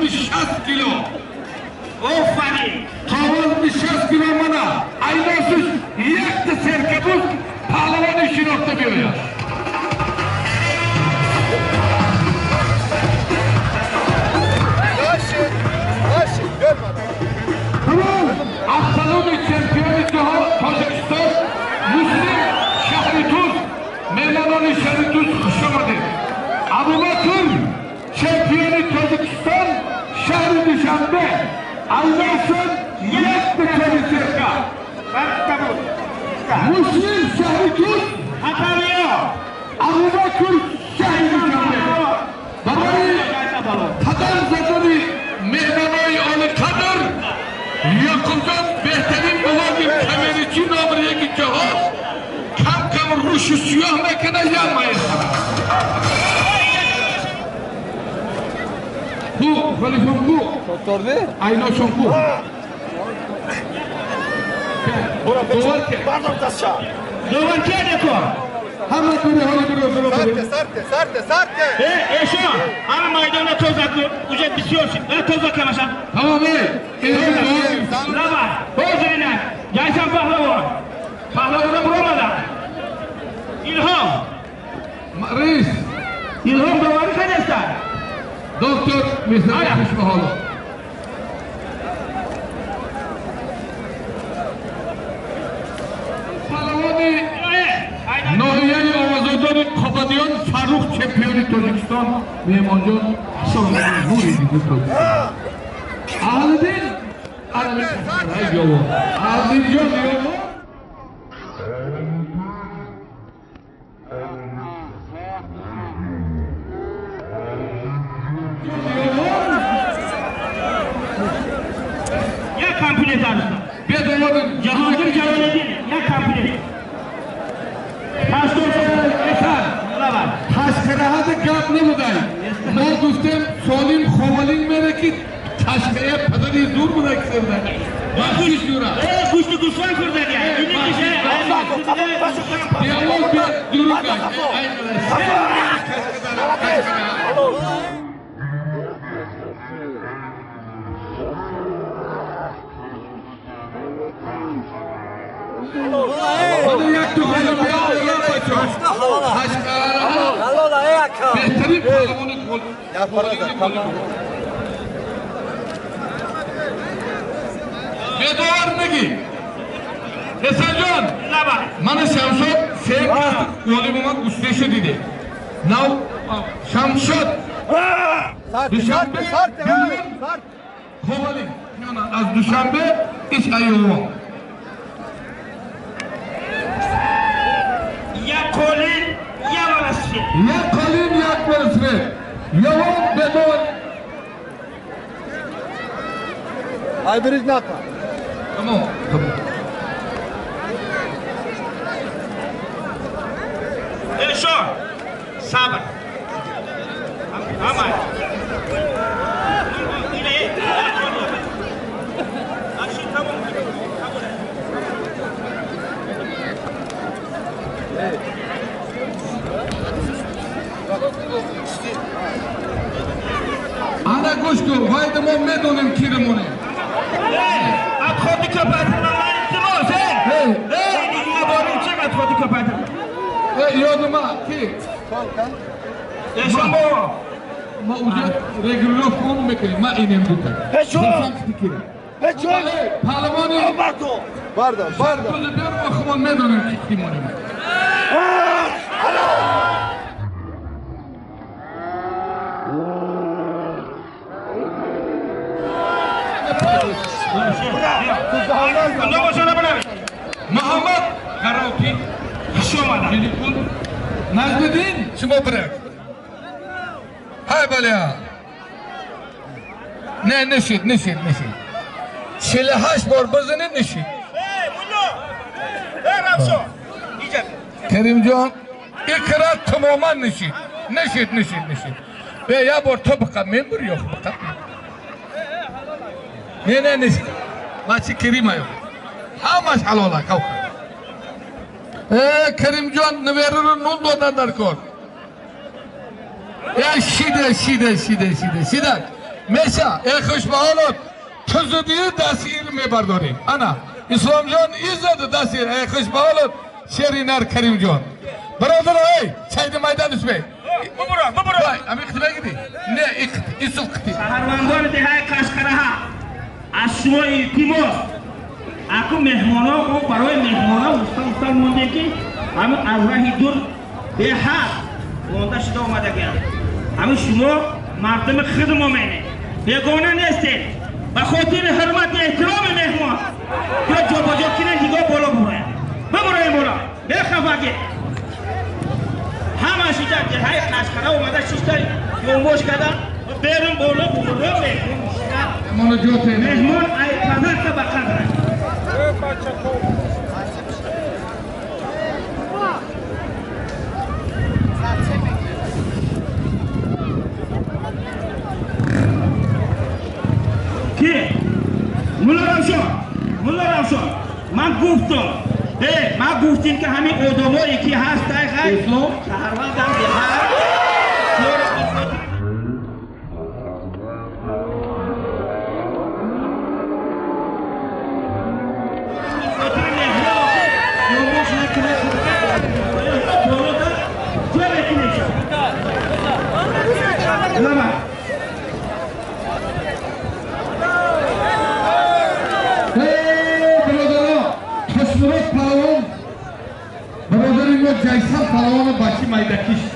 60 kilo. Ofari. Tavuğun 60 kilo bana. Aynasız yaktı serkebuz. Pahlavan işi nokta diyor ya. Tamam. Aftaloni şampiyonu Tacikistan. Müslim Şahrituz. Mevlana'nın Şahrituz kuşamadı. Abu Bakır şampiyonu Tacikistan. Şahri Düşanbe. Aynasın yaktı serka. Müslim Şahrituz. Hatalıyor. Abu Bakır Şahri Düşanbe. Babayı kadar zaten Mevlana'yı onu kadar yakıldan behterin bulabilir kemer için namırıya gideceğiz. Kam ruşu siyah mekana yanmayız. Bu, halifem bu. Doktor değil. Ayna son bu. Doğal ke. Doğan kedeko. Hemen böyle hali Sarte. Eşo. Ana maydana tozaklı. Ucet bisiyorsun. Tozak yamaşan. Tamam Lava. Bozuyla. Yaysan pahlava. Pahlavada vuramadan. İlham. Reis. İlham davarı kadestan. Doktor Mesut Kuşmahalı. Palavani Nohiyani Avazodani Kabadiyan Faruk şampiyonu Tacikistan Mehmancan Hasan Nuri gibi Tacikistan. Ağlıdin Ağlıdin yolu. Ağlıdin yolu. Ya kampüne tanıştı. Bedavadan Cahangir Celalettin. Ya kampüne. Pastor Esan. Lava. Taşkarahadı gaplı buday. Ma gustem solim xovalin merekit taşkaya padari dur buday kısırda. Bakış yura. Kuşlu kuşlar kurdan ya. Ünlü kişi. Diyalog bir durur gay. Onu yaktı hanım ya yapacağım. Taşkarahadı. Behterin palavonu kol. Ya para da tamam. Ne doğar ne ki? Esencan. Lava. Mana Şamşot sen olimuma kuşleşi dedi. Now Şamşot. Düşanbe. Kovali. Az Düşanbe iş ayığı. Ya kolin ya varası. Ya kalin ya kırısını. Yavan bedon. Aybiriz naka. Tamam. Tamam. Eşo. Sabır. Ama. Ana koşku. Haydi Muhammed onun kirimoni. Atkotu kapatırmalar için sen. Hey. Dünya boyunca çek atkotu kapatır. Yoduma ki. Eşo bu. Ma uca regular form mekeli. Ma inem duka. Eşo. Eşo. Palavani. Pardon. Kuzu bir bakımın medonun kirimoni. Muhammed Garavki Şomana Filipun Nazmedin Şuma bırak. Hay balya. Neşit. Şelehaş borbazının neşit. Ramso. Diyeceğim. Kerimcan ikrar tamamen neşit. Neşit. Ve ya bor tabaka memur yok. Ne neşit. Maçı kerima yok. Ha maşallah kavga. Kerimcan ne verir nul dolar kor. Ya şide. meşa خوش به حالت تزدی دستگیر میبرداری انا اسلام جان ایزد دستگیر خوش به حالت شیرینر کریم جان برادر ای چایده میدان اسمه ببرو وای امی خطبه گیدی نه ایسوف کتی شهروندان دهه قشقرها از شما التماس اكو مهمانا و برای مهمانا استان مونده که همه از راه دور به حق مونده شده اومده گرد همه شما مردم خدمامینه بیگانه نیستید به خاطر حرمت احترام مهمان یا جا با جا کنن دیگه بالا ببرای بالا بخفاگه همه شیده دهه قشقره اومده شیشتر یونگوش کردن بیرون بالا مهمان ای قدر تا بقدر که مولا روشن من گفتم من گفتیم که همین آدمایی که هست خیلی شهروند هم برادر ما جیسر پلوان بچی میدکیش